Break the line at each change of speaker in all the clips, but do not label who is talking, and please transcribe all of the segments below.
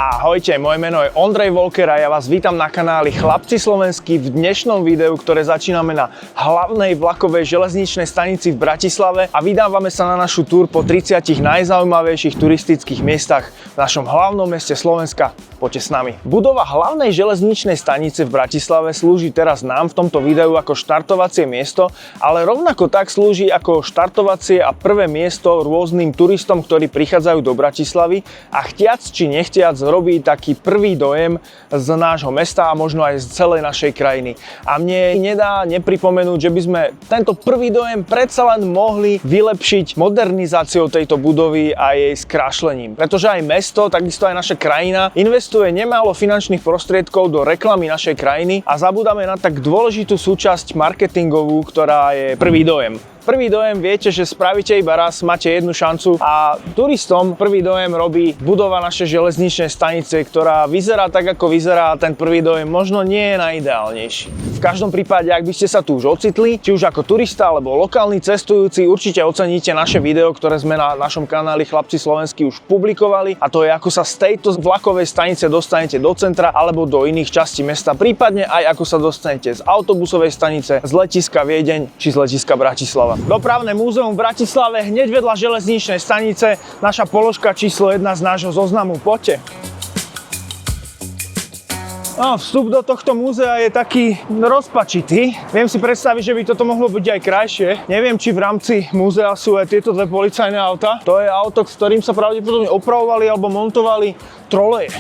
Ahojte, moje meno je Ondrej Volker a ja vás vítam na kanáli Chlapci slovenskí v dnešnom videu, ktoré začíname na hlavnej vlakovej železničnej stanici v Bratislave a vydávame sa na našu túr po 30 najzaujímavejších turistických miestach v našom hlavnom meste Slovenska. Poďte s nami. Budova hlavnej železničnej stanice v Bratislave slúži teraz nám v tomto videu ako štartovacie miesto, ale rovnako tak slúži ako štartovacie a prvé miesto rôznym turistom, ktorí prichádzajú do Bratislavy a chtiac či nechtiac robí taký prvý dojem z nášho mesta a možno aj z celej našej krajiny. A mne nedá nepripomenúť, že by sme tento prvý dojem predsa len mohli vylepšiť modernizáciou tejto budovy a jej skrášlením. Pretože aj mesto, takisto aj naša krajina investuje nemálo finančných prostriedkov do reklamy našej krajiny a zabúdame na tak dôležitú súčasť marketingovú, ktorá je prvý dojem. Prvý dojem viete, že spravíte iba raz, máte jednu šancu a turistom prvý dojem robí budova našej železničnej stanice, ktorá vyzerá tak, ako vyzerá a ten prvý dojem možno nie je najideálnejší. V každom prípade, ak by ste sa tu už ocitli, či už ako turista alebo lokálny cestujúci, určite oceníte naše video, ktoré sme na našom kanáli Chlapci slovenskí už publikovali, a to je, ako sa z tejto vlakovej stanice dostanete do centra alebo do iných častí mesta, prípadne aj ako sa dostanete z autobusovej stanice, z letiska Viedeň či z letiska Bratislava. Dopravné múzeum v Bratislave hneď vedľa železničnej stanice, naša položka číslo 1 z nášho zoznamu. Poďte. No, vstup do tohto múzea je taký rozpačitý. Viem si predstaviť, že by toto mohlo byť aj krajšie. Neviem, či v rámci múzea sú aj tieto dve policajné auta. To je auto, s ktorým sa pravdepodobne opravovali alebo montovali troleje.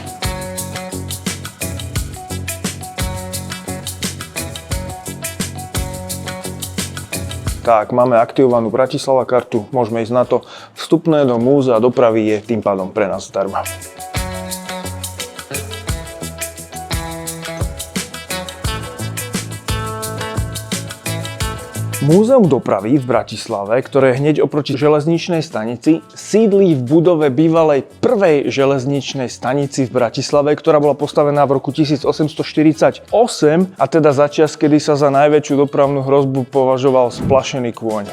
Tak, máme aktivovanú Bratislava kartu, môžeme ísť na to. Vstupné do múzea dopravy je tým pádom pre nás zdarma. Múzeum dopravy v Bratislave, ktoré je hneď oproti železničnej stanici, sídlí v budove bývalej prvej železničnej stanici v Bratislave, ktorá bola postavená v roku 1848 a teda začias, kedy sa za najväčšiu dopravnú hrozbu považoval splašený kôň.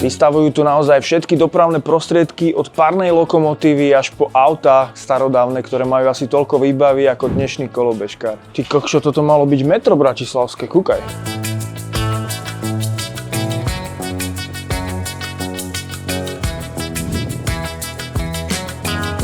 Vystavujú tu naozaj všetky dopravné prostriedky od parnej lokomotívy až po autá starodávne, ktoré majú asi toľko výbavy ako dnešný kolobežkár. Ty kokšo, toto malo byť metro bratislavské, kúkaj.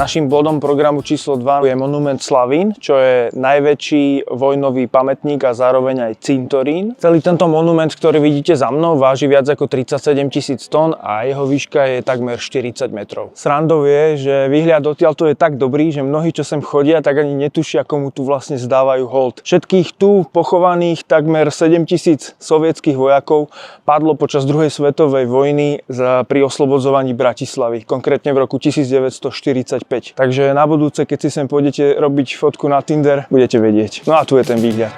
Naším bodom programu číslo 2 je monument Slavín, čo je najväčší vojnový pamätník a zároveň aj cintorín. Celý tento monument, ktorý vidíte za mnou, váži viac ako 37 000 tón a jeho výška je takmer 40 metrov. Srandou je, že výhľad odtiaľto je tak dobrý, že mnohí, čo sem chodia, tak ani netušia, komu tu vlastne zdávajú hold. Všetkých tu pochovaných takmer 7 000 sovietských vojakov padlo počas druhej svetovej vojny pri oslobodzovaní Bratislavy, konkrétne v roku 1945. Takže na budúce, keď si sem pôjdete robiť fotku na Tinder, budete vedieť. No a tu je ten výhľad.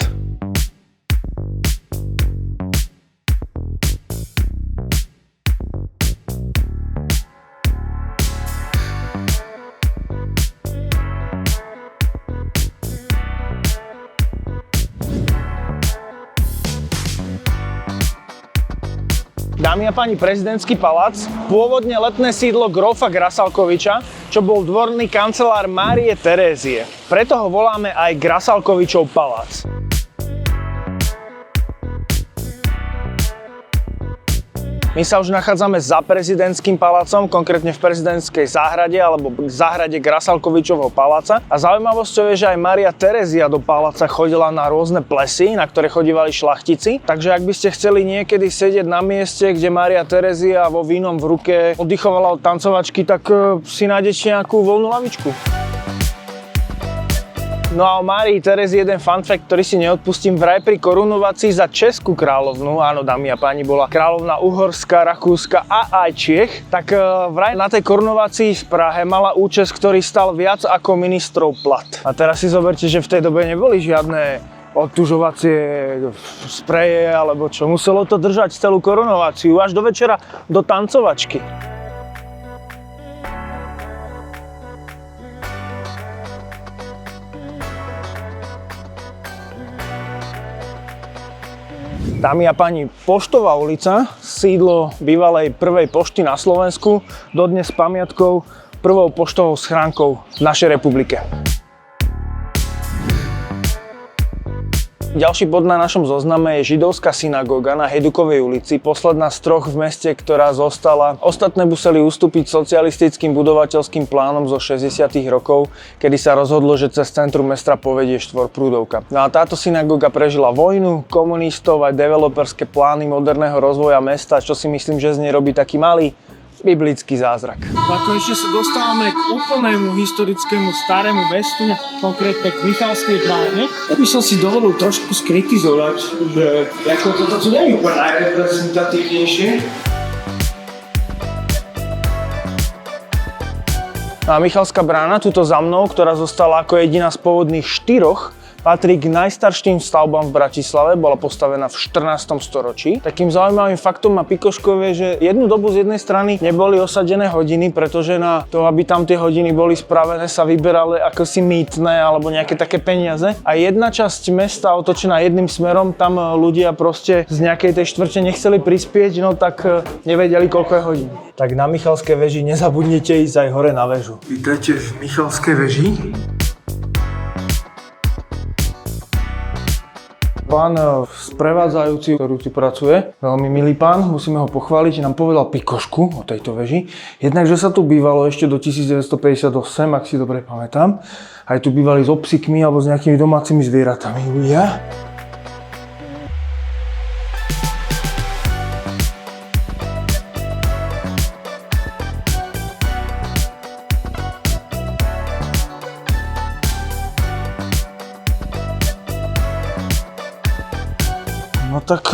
Dámy a páni, prezidentský palác, pôvodne letné sídlo grófa Grasalkoviča, čo bol dvorný kancelár Márie Terézie. Preto ho voláme aj Grasalkovičov palác. My sa už nachádzame za prezidentským palácom, konkrétne v prezidentskej záhrade alebo v záhrade Grasalkovičovho paláca. A zaujímavosťou je, že aj Mária Terézia do paláca chodila na rôzne plesy, na ktoré chodívali šľachtici. Takže ak by ste chceli niekedy sedieť na mieste, kde Mária Terézia vo vínom v ruke oddychovala od tancovačky, tak si nájdete nejakú voľnú lavičku. No a o Márii Terézii jeden fun fact, ktorý si neodpustím. Vraj pri korunovácii za Českú kráľovnu, áno dámy a páni, bola kráľovna Uhorska, Rakúska a aj Čiech, tak vraj na tej korunovácii v Prahe mala účes, ktorý stal viac ako ministrov plat. A teraz si zoberte, že v tej dobe neboli žiadne odtužovacie spreje alebo čo. Muselo to držať celú korunováciu až do večera do tancovačky. Dámy a páni, Poštová ulica, sídlo bývalej prvej pošty na Slovensku, dodnes pamiatkou prvou poštovou schránkou v našej republike. Ďalší bod na našom zozname je židovská synagóga na Hejdukovej ulici, posledná z troch v meste, ktorá zostala. Ostatné museli ustúpiť socialistickým budovateľským plánom zo 60. rokov, kedy sa rozhodlo, že cez centrum mesta povedie štvorprúdovka. No a táto synagóga prežila vojnu, komunistov aj developerské plány moderného rozvoja mesta, čo si myslím, že z nej robí taký malý biblický zázrak.
Ako ešte sa dostávame k úplnému historickému starému mestu, konkrétne k Michalskej bráne, ja by som si dovolil trošku skritizovať, že ako toto tu nie je úplne najreprezentatívnejšie.
A Michalská brána, tuto za mnou, ktorá zostala ako jediná z pôvodných štyroch, patrí k najstarším stavbám v Bratislave, bola postavená v 14. storočí. Takým zaujímavým faktom a pikoškou je, že jednu dobu z jednej strany neboli osadené hodiny, pretože na to, aby tam tie hodiny boli spravené, sa vyberali ako si mýtne alebo nejaké také peniaze. A jedna časť mesta otočená jedným smerom, tam ľudia proste z nejakej tej štvrte nechceli prispieť, no tak nevedeli, koľko je hodín. Tak na Michalskej veži nezabudnite ísť aj hore na väžu.
Vítajte v Michalskej veži.
Pán sprevádzajúci, ktorý tu pracuje, veľmi milý pán, musíme ho pochváliť, nám povedal pikošku o tejto veži. Jednak, že sa tu bývalo ešte do 1958, ak si dobre pamätám. Aj tu bývali s obsíkmi alebo s nejakými domácimi zvieratami ľudia. No tak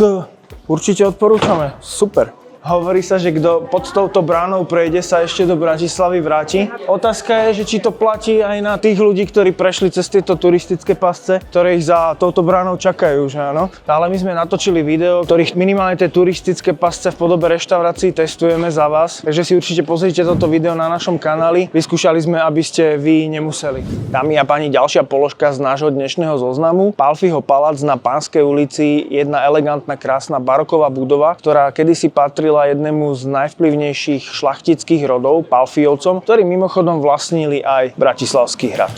určite odporúčame. Super. Hovorí sa, že kto pod touto bránou prejde, sa ešte do Bratislavy vráti. Otázka je, že či to platí aj na tých ľudí, ktorí prešli cez tieto turistické pasce, ktoré ich za touto bránou čakajú, že áno? Ale my sme natočili video, ktorých minimálne tie turistické pasce v podobe reštaurácií testujeme za vás. Takže si určite pozrite toto video na našom kanáli. Vyskúšali sme, aby ste vy nemuseli. Dámy a páni, ďalšia položka z nášho dnešného zoznamu. Pálfyho palác na Pánskej ulici, jedna elegantná, krásna baroková budova, ktorá kedysi patrila jednému z najvplyvnejších šlachtických rodov, Pálfyovcom, ktorí mimochodom vlastnili aj Bratislavský hrad.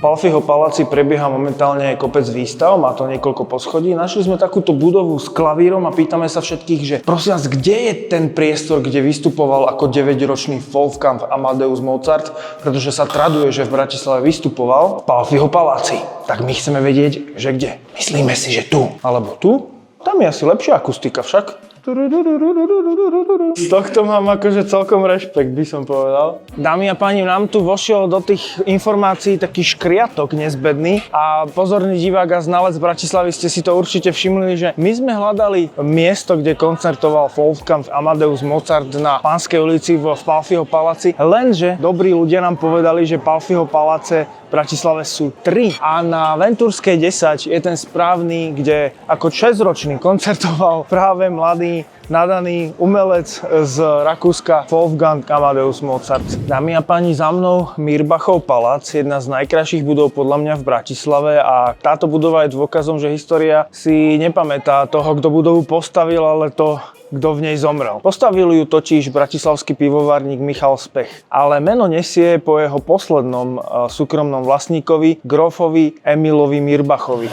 V Pálfyho paláci prebieha momentálne kopec výstav, má to niekoľko poschodí. Našli sme takúto budovu s klavírom a pýtame sa všetkých, že prosím vás, kde je ten priestor, kde vystupoval ako 9-ročný Wolfgang Amadeus Mozart, pretože sa traduje, že v Bratislave vystupoval v Pálfyho paláci. Tak my chceme vedieť, že kde. Myslíme si, že tu alebo tu? Tam je asi lepšia akustika však. Z tohto mám akože celkom rešpekt, by som povedal. Dámy a páni, nám tu vošiel do tých informácií taký škriatok nezbedný a pozorný divák a znalec Bratislavy ste si to určite všimli, že my sme hľadali miesto, kde koncertoval Wolfgang Amadeus Mozart na Pánskej ulici v Pálfyho paláci, lenže dobrí ľudia nám povedali, že Pálfyho paláce v Bratislave sú 3 a na Ventúrskej 10 je ten správny, kde ako 6-ročný koncertoval práve mladý nadaný umelec z Rakúska Wolfgang Amadeus Mozart. Dámy a páni, za mnou Mirbachov palác, jedna z najkrajších budov podľa mňa v Bratislave a táto budova je dôkazom, že história si nepamätá toho, kto budovu postavil, ale to, kto v nej zomrel. Postavil ju totiž bratislavský pivovárnik Michal Spech, ale meno nesie po jeho poslednom súkromnom vlastníkovi, grófovi Emilovi Mirbachovi.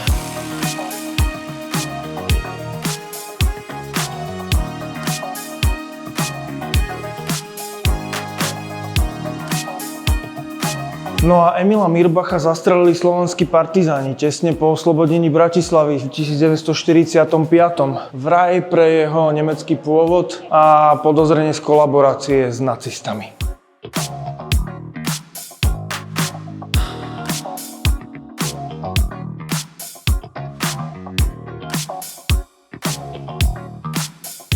No a Emila Mirbacha zastrelili slovenskí partizáni tesne po oslobodení Bratislavy v 1945. Vraj pre jeho nemecký pôvod a podozrenie z kolaborácie s nacistami.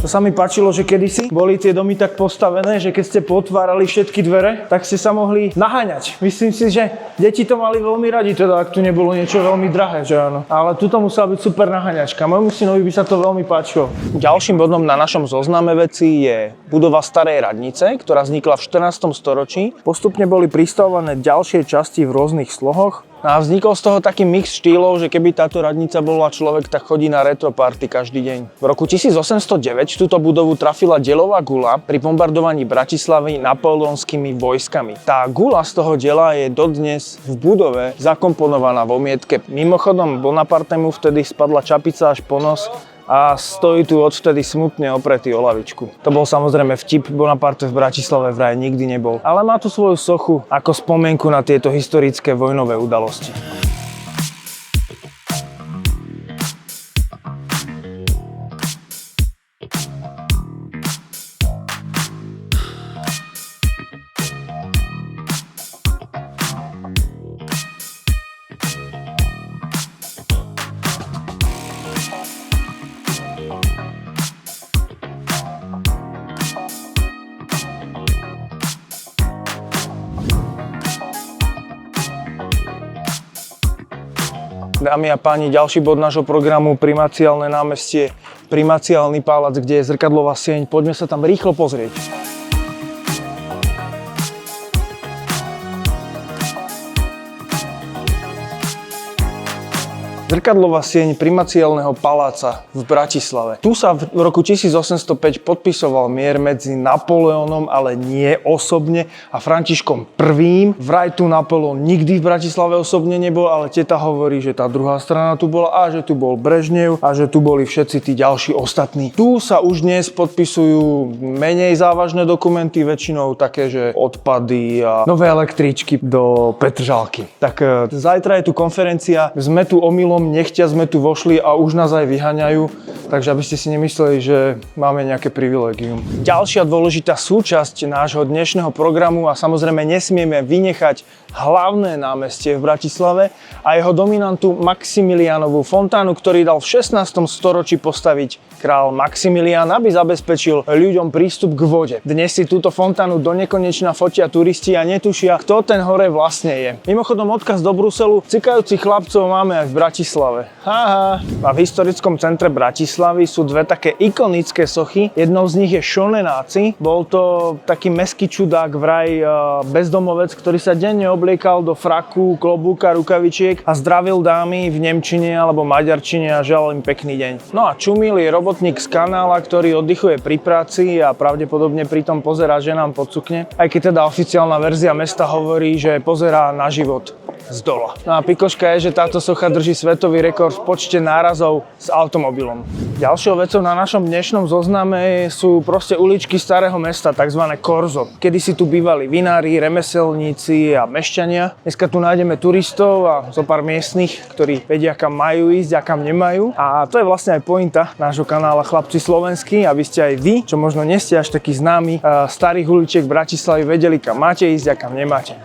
To sa mi páčilo, že kedysi boli tie domy tak postavené, že keď ste potvárali všetky dvere, tak ste sa mohli naháňať. Myslím si, že deti to mali veľmi radi, teda ak tu nebolo niečo veľmi drahé, že áno. Ale tuto musela byť super naháňačka. Môjmu synovi by sa to veľmi páčilo. Ďalším bodom na našom zozname vecí je budova starej radnice, ktorá vznikla v 14. storočí. Postupne boli pristavované ďalšie časti v rôznych slohoch. A vznikol z toho taký mix štýlov, že keby táto radnica bola človek, tak chodí na retro party každý deň. V roku 1809 túto budovu trafila deľová guľa pri bombardovaní Bratislavy napoleonskými vojskami. Tá guľa z toho diela je dodnes v budove zakomponovaná v omietke. Mimochodom, Bonapartemu vtedy spadla čapica až po nos a stojí tu odvtedy smutne opretý o lavičku. To bol samozrejme vtip, Bonaparte v Bratislave vraj nikdy nebol, ale má tu svoju sochu ako spomienku na tieto historické vojnové udalosti. Dámy a páni, ďalší bod nášho programu, Primaciálne námestie, Primaciálny palác, kde je zrkadlová sieň. Poďme sa tam rýchlo pozrieť. Zrkadlová sieň Primaciálneho paláca v Bratislave. Tu sa v roku 1805 podpisoval mier medzi Napoleónom, ale nie osobne, a Františkom I. Vraj tu Napoleón nikdy v Bratislave osobne nebol, ale teta hovorí, že tá druhá strana tu bola a že tu bol Brežnev a že tu boli všetci tí ďalší ostatní. Tu sa už dnes podpisujú menej závažné dokumenty, väčšinou také, že odpady a nové električky do Petržalky. Tak zajtra je tu konferencia, sme tu omylom nechťa sme tu vošli a už nás aj vyhaňajú, takže aby ste si nemysleli, že máme nejaké privilégium. Ďalšia dôležitá súčasť nášho dnešného programu, a samozrejme nesmieme vynechať hlavné námestie v Bratislave a jeho dominantu Maximiliánovú fontánu, ktorý dal v 16. storočí postaviť král Maximilián, aby zabezpečil ľuďom prístup k vode. Dnes si túto fontánu donekonečna fotia turisti a netušia, kto ten hore vlastne je. Mimochodom, odkaz do Bruselu, cikajúcich chlapcov máme aj v Bratislave. Haha. A v historickom centre Bratislavy sú dve také ikonické sochy. Jednou z nich je Šonenáci. Bol to taký mestský čudák, vraj bezdomovec, ktorý sa denne obliekal do fraku, klobúka, rukavičiek a zdravil dámy v nemčine alebo maďarčine a želal im pekný deň. No a Čumil je robotník z kanála, ktorý oddychuje pri práci a pravdepodobne pritom pozerá ženám pod sukne. Aj keď teda oficiálna verzia mesta hovorí, že pozerá na život z dola. No a pikoška je, že táto socha drží svetový rekord v počte nárazov s automobilom. Ďalšou vecou na našom dnešnom zozname sú proste uličky starého mesta, takzvané korzo. Kedysi tu bývali vinári, remeselníci a mešťania. Dneska tu nájdeme turistov a zo pár miestnych, ktorí vedia, kam majú ísť a kam nemajú. A to je vlastne aj pointa nášho kanála Chlapci slovenskí, aby ste aj vy, čo možno nie ste až takí známi starých uličiek Bratislavy, vedeli, kam máte ísť a kam nemáte.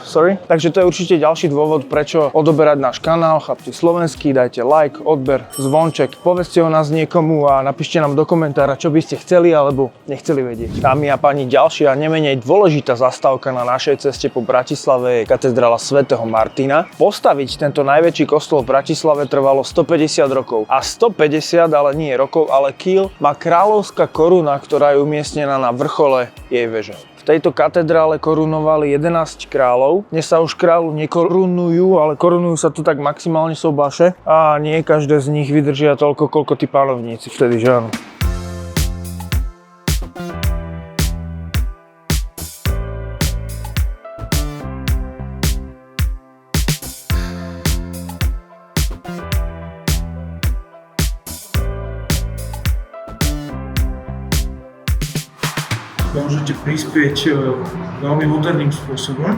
Sorry. Takže to je určite ďalší dôvod, prečo odoberať náš kanál Chlapci slovenskí. Dajte like, odber, zvonček, povedzte o nás niekomu a napíšte nám do komentára, čo by ste chceli alebo nechceli vedieť. Dámy a páni, ďalšia a nemenej dôležitá zastávka na našej ceste po Bratislave je katedrála svätého Martina. Postaviť tento najväčší kostol v Bratislave trvalo 150 rokov. A 150, ale nie rokov, ale kýl, má kráľovská koruna, ktorá je umiestnená na vrchole jej veže. V tejto katedrále korunovali 11 kráľov. Dnes sa už kráľu nekorunujú, ale korunujú sa tu tak maximálne sobáše a nie každé z nich vydržia toľko, koľko tí pánovníci vtedy, že áno. Môžete prispieť veľmi moderným spôsobom.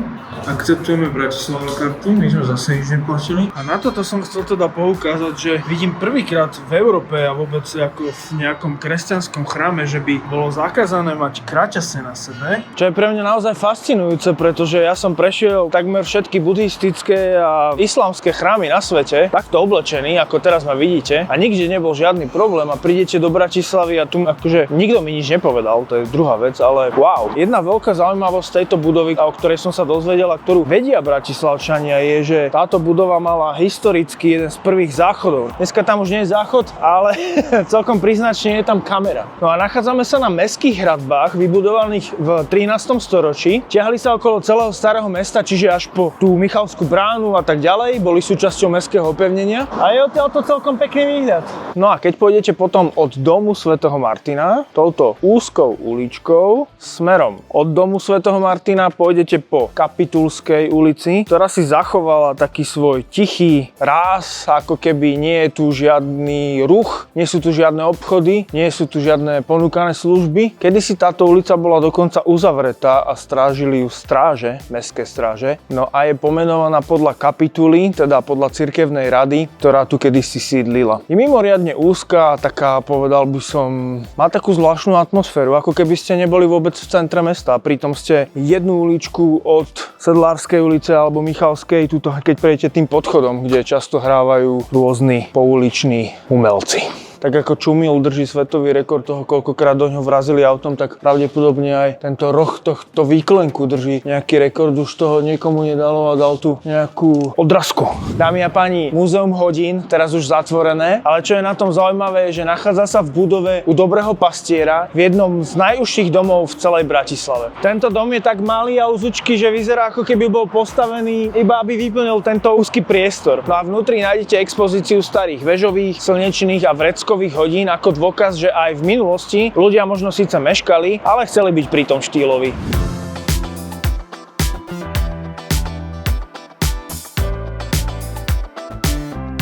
Akceptujeme Bratislava kartu, my sme zase nič neplatili. A na toto som chcel teda poukázať, že vidím prvýkrát v Európe a vôbec ako v nejakom kresťanskom chráme, že by bolo zakázané mať kraťase na sebe.
Čo je pre mňa naozaj fascinujúce, pretože ja som prešiel takmer všetky buddhistické a islamské chrámy na svete, takto oblečený, ako teraz ma vidíte, a nikde nebol žiadny problém a prídete do Bratislavy a tu akože nikto mi nič nepovedal, to je druhá vec, ale wow. Jedna veľká zaujímavosť tejto budovy, o ktorej som sa dozvedel, ktorú vedia Bratislavčania, je, že táto budova mala historicky jeden z prvých záchodov. Dneska tam už nie je záchod, ale celkom príznačne je tam kamera. No a nachádzame sa na mestských hradbách, vybudovaných v 13. storočí. Ťahali sa okolo celého starého mesta, čiže až po tú Michalskú bránu a tak ďalej, boli súčasťou mestského opevnenia. A je odtiaľto celkom pekný výhľad. No a keď pôjdete potom od domu svätého Martina, touto úzkou uličkou, smerom od domu svätého Martina pôjdete po Kapitulskej ulici, ktorá si zachovala taký svoj tichý ráz, ako keby nie je tu žiadny ruch, nie sú tu žiadne obchody, nie sú tu žiadne ponúkané služby. Kedysi táto ulica bola dokonca uzavretá a strážili ju stráže, mestské stráže. No a je pomenovaná podľa kapituly, teda podľa cirkevnej rady, ktorá tu kedysi sídlila. Je mimoriadne úzka, taká, povedal by som, má takú zvláštnu atmosféru, ako keby ste neboli vôbec v centre mesta. Pritom ste jednu uličku od Sedlárskej ulice alebo Michalskej, tuto, keď prejdete tým podchodom, kde často hrávajú rôzni pouliční umelci. Tak ako Čumil drží svetový rekord toho, koľkokrát do ňoho vrazili autom, tak pravdepodobne aj tento roh tohto výklenku drží nejaký rekord, už toho niekomu nedalo a dal tu nejakú odrazku. Dámy a páni, Múzeum hodín, teraz už zatvorené, ale čo je na tom zaujímavé, je, že nachádza sa v budove u Dobrého pastiera v jednom z najúžších domov v celej Bratislave. Tento dom je tak malý a úzučký, že vyzerá ako keby bol postavený iba aby vyplnil tento úzky priestor. No a vnútri nájdete expozíciu starých väžových, slnečných a vreckových hodín ako dôkaz, že aj v minulosti ľudia možno síce meškali, ale chceli byť pritom štýloví.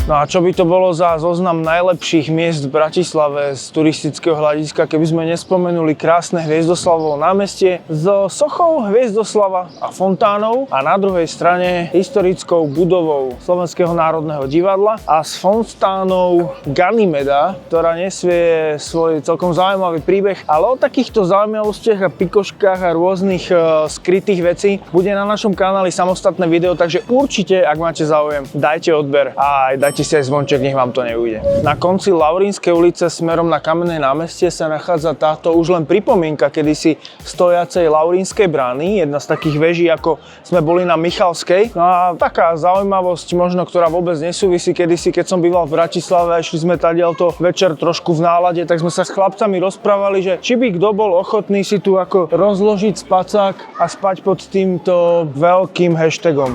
No a čo by to bolo za zoznam najlepších miest v Bratislave z turistického hľadiska, keby sme nespomenuli krásne Hviezdoslavovo námestie so sochou Hviezdoslava a fontánou a na druhej strane historickou budovou Slovenského národného divadla a s fontánou Ganymeda, ktorá nesie svoj celkom zaujímavý príbeh, ale o takýchto zaujímavostiach a pikoškách a rôznych skrytých vecí bude na našom kanáli samostatné video, takže určite, ak máte záujem, dajte odber a aj dajte si aj zvonček, nech vám to neujde. Na konci Laurínskej ulice smerom na Kamenné námestie sa nachádza táto už len pripomienka kedysi stojacej Laurínskej brány, jedna z takých veží, ako sme boli na Michalskej. No a taká zaujímavosť možno, ktorá vôbec nesúvisí, kedysi, keď som býval v Bratislave a išli sme tadiaľto večer trošku v nálade, tak sme sa s chlapcami rozprávali, že či by kto bol ochotný si tu ako rozložiť spacák a spať pod týmto veľkým hashtagom.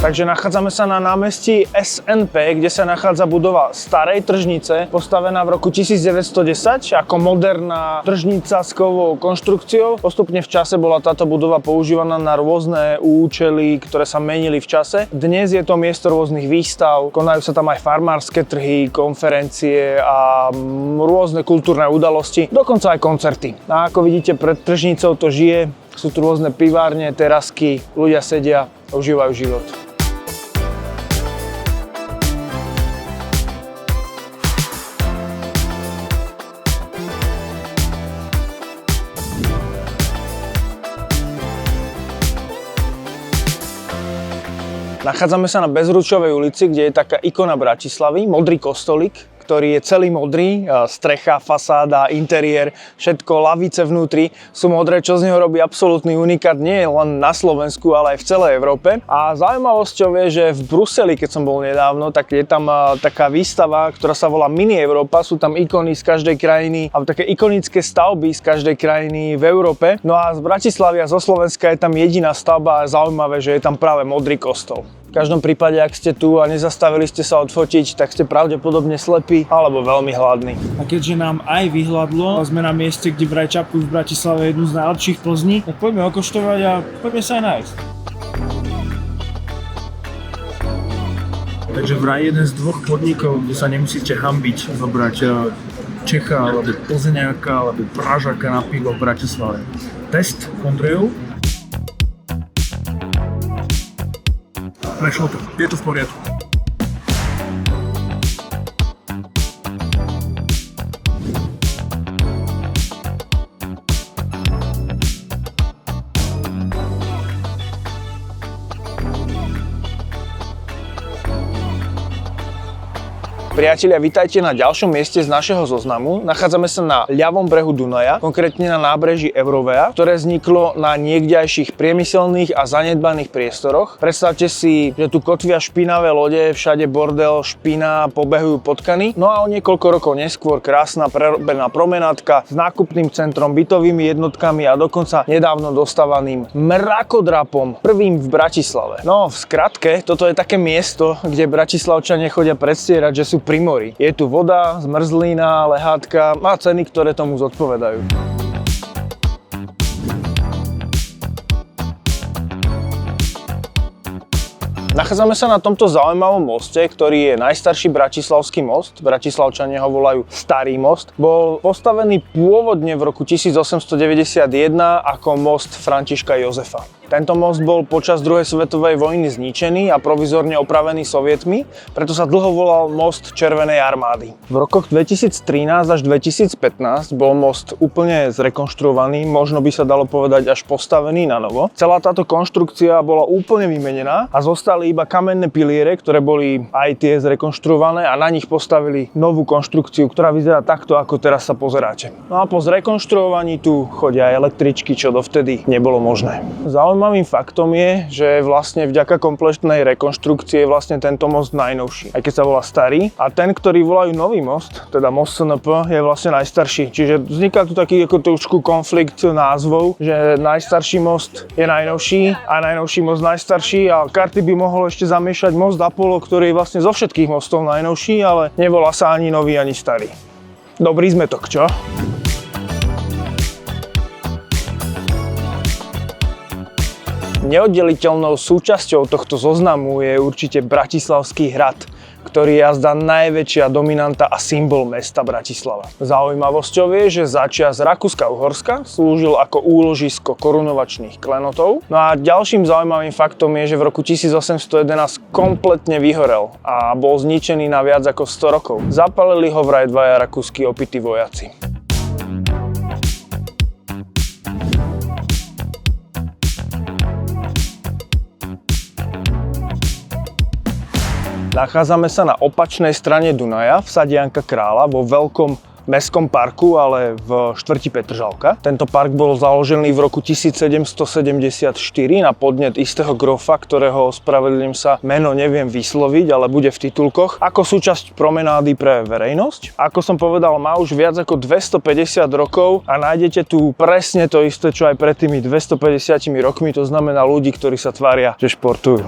Takže nachádzame sa na námestí SNP, kde sa nachádza budova starej tržnice, postavená v roku 1910 ako moderná tržnica s kovovou konštrukciou. Postupne v čase bola táto budova používaná na rôzne účely, ktoré sa menili v čase. Dnes je to miesto rôznych výstav, konajú sa tam aj farmárske trhy, konferencie a rôzne kultúrne udalosti, dokonca aj koncerty. A ako vidíte, pred tržnicou to žije, sú tu rôzne pivárne, terasky, ľudia sedia a užívajú život. Nachádzame sa na Bezručovej ulici, kde je taká ikona Bratislavy, modrý kostolík, ktorý je celý modrý, strecha, fasáda, interiér, všetko, lavice vnútri sú modré, čo z neho robí absolútny unikát nie len na Slovensku, ale aj v celej Európe. A zaujímavosťou je, že v Bruseli, keď som bol nedávno, tak je tam taká výstava, ktorá sa volá Mini Európa, sú tam ikony z každej krajiny, alebo také ikonické stavby z každej krajiny v Európe. No a z Bratislavy a zo Slovenska je tam jediná stavba a zaujímavé, že je tam práve modrý kostol. V každom prípade, ak ste tu a nezastavili ste sa odfotiť, tak ste pravdepodobne slepí alebo veľmi hladní.
A keďže nám aj vyhladlo a sme na mieste, kde vraj čapujú v Bratislave jednu z najlepších Plzní, tak poďme okoštovať a poďme sa aj nájsť. Takže vraj jeden z dvoch podnikov, kde sa nemusíte hanbiť zobrať Čecha, alebo Plzeňáka, alebo Pražáka na pivo v Bratislave. Test Ondrejov. Prešlo to. Je to v poriadku.
Priatelia, vitajte na ďalšom mieste z našeho zoznamu. Nachádzame sa na ľavom brehu Dunaja, konkrétne na nábreží Eurovea, ktoré vzniklo na niekdajších priemyselných a zanedbaných priestoroch. Predstavte si, že tu kotvia špinavé lode, všade bordel, špina, pobehujú potkany. No a o niekoľko rokov neskôr krásna prerobená promenádka s nákupným centrom, bytovými jednotkami a dokonca nedávno dostávaným mrakodrapom, prvým v Bratislave. No, v skratke, toto je také miesto, kde Bratislavčania chodia predstierať, že sú pri mori. Je tu voda, zmrzlina, lehátka a ceny, ktoré tomu zodpovedajú. Nachádzame sa na tomto zaujímavom moste, ktorý je najstarší bratislavský most. Bratislavčania ho volajú Starý most. Bol postavený pôvodne v roku 1891 ako most Františka Jozefa. Tento most bol počas druhej svetovej vojny zničený a provizorne opravený Sovietmi, preto sa dlho volal most Červenej armády. V rokoch 2013 až 2015 bol most úplne zrekonštruovaný, možno by sa dalo povedať až postavený na novo. Celá táto konštrukcia bola úplne vymenená a zostali iba kamenné piliere, ktoré boli aj tie zrekonštruované a na nich postavili novú konštrukciu, ktorá vyzerá takto, ako teraz sa pozeráte. No a po zrekonštruovaní tu chodia aj električky, čo dovtedy nebolo možné. Zaujímavým faktom je, že vlastne vďaka kompletnej rekonštrukcii je vlastne tento most najnovší, aj keď sa volá starý. A ten, ktorý volajú nový most, teda most SNP, je vlastne najstarší. Čiže vzniká tu taký ako trošku konflikt názvov, že najstarší most je najnovší a najnovší most najstarší a karty by mohol ešte zamiešať most Apollo, ktorý je vlastne zo všetkých mostov najnovší, ale nevolá sa ani nový, ani starý. Dobrý zmetok, čo? Neoddeliteľnou súčasťou tohto zoznamu je určite Bratislavský hrad, ktorý je jazda najväčšia dominanta a symbol mesta Bratislava. Zaujímavosťou je, že začias Rakúska-Uhorska slúžil ako úložisko korunovačných klenotov. No a ďalším zaujímavým faktom je, že v roku 1811 kompletne vyhorel a bol zničený na viac ako 100 rokov. Zapálili ho vraj dvaja rakúski opití vojaci. Nachádzame sa na opačnej strane Dunaja, v sade Janka Krála, vo veľkom mestskom parku, ale v štvrti Petržalka. Tento park bol založený v roku 1774 na podnet istého grofa, ktorého, ospravedlňujem sa, meno neviem vysloviť, ale bude v titulkoch, ako súčasť promenády pre verejnosť. Ako som povedal, má už viac ako 250 rokov a nájdete tu presne to isté, čo aj pred tými 250 rokmi, to znamená ľudí, ktorí sa tvária, že športujú.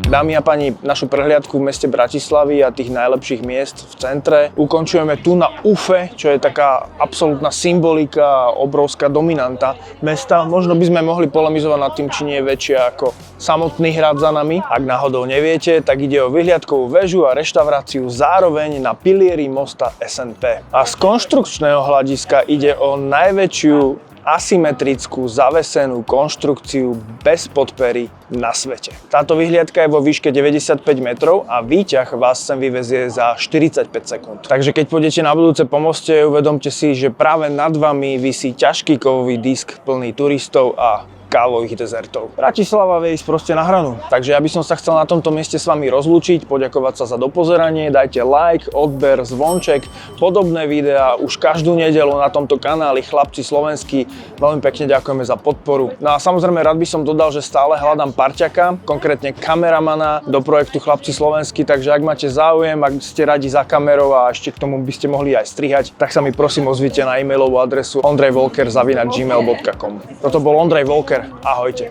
Dámy a páni, našu prehliadku v meste Bratislavy a tých najlepších miest v centre ukončujeme tu na Ufe, čo je taká absolútna symbolika, obrovská dominanta mesta. Možno by sme mohli polemizovať nad tým, či nie je väčšia ako samotný hrad za nami. Ak náhodou neviete, tak ide o vyhliadkovú väžu a reštauráciu zároveň na pilieri mosta SNP. A z konštrukčného hľadiska ide o najväčšiu asymetrickú zavesenú konštrukciu bez podpery na svete. Táto vyhliadka je vo výške 95 metrov a výťah vás sem vyvezie za 45 sekúnd. Takže keď pôjdete na budúce po moste, uvedomte si, že práve nad vami visí ťažký kovový disk plný turistov a kávových dezertov. Bratislava vie ísť proste na hranu. Takže ja by som sa chcel na tomto mieste s vami rozlúčiť, poďakovať sa za dopozeranie, dajte like, odber, zvonček, podobné videá už každú nedeľu na tomto kanáli Chlapci slovenskí. Veľmi pekne ďakujeme za podporu. No a samozrejme rád by som dodal, že stále hľadám parťaka, konkrétne kameramana do projektu Chlapci slovenskí, takže ak máte záujem, ak ste radi za kamerou a ešte k tomu by ste mohli aj strihať, tak sa mi prosím ozvite na e-mailovú adresu ondrejvolker@gmail.com. Toto bol Ondrej Volker. Ahojte.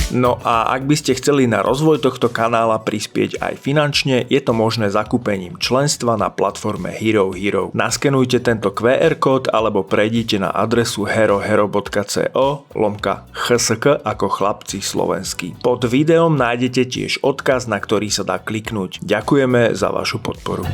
No a ak by ste chceli na rozvoj tohto kanála prispieť aj finančne, je to možné zakúpením členstva na platforme Hero Hero. Naskenujte tento QR kód alebo prejdite na adresu herohero.co/hsk ako Chlapci slovenskí. Pod videom nájdete tiež odkaz, na ktorý sa dá kliknúť. Ďakujeme za vašu podporu.